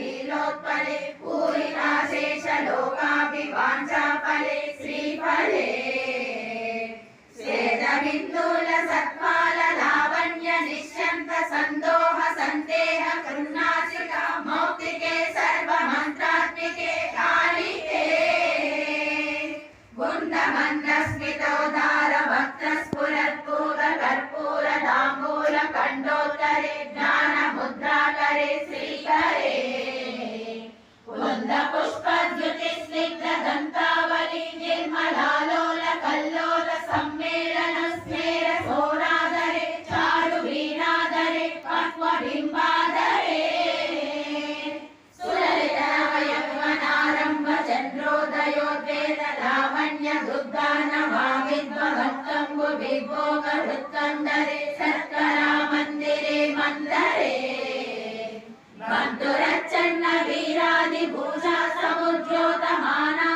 लीलोत्पले पूरिताशेष लोकाभिवाञ्छाफले श्रीफले श्वेतबिन्दुल सत्पाल लावण्य निश्यन्त सन्दोह सन्देह कृन्नासिका मौक्तिके सर्वमन्त्रात्मिके कालिके गुण्डमन्दस्मितोदार वक्त्रस्फुरत्पूर कर्पूर ताम्बूल कण्डोत्तरे ज्ञानमुद्राकरे श्रीकरे कुन्दपुष्पद्युति स्निग्ध दन्तावली निर्मलालोल कल्लोल सम्मेलन स्मेर सोनादरे चारु वीणादरे पक्वबिम्बादरे सुललितनवयौवनारम्भ चन्द्रोदयोद्वेद लावण्य दुर्गानवाविद्वभक्तम्बु विभोग हृत्कण्डरे शर्करा मन्दिरे मन्दरे बन्धुरच्चन्न वीरादि भूषा समुद्योतमाना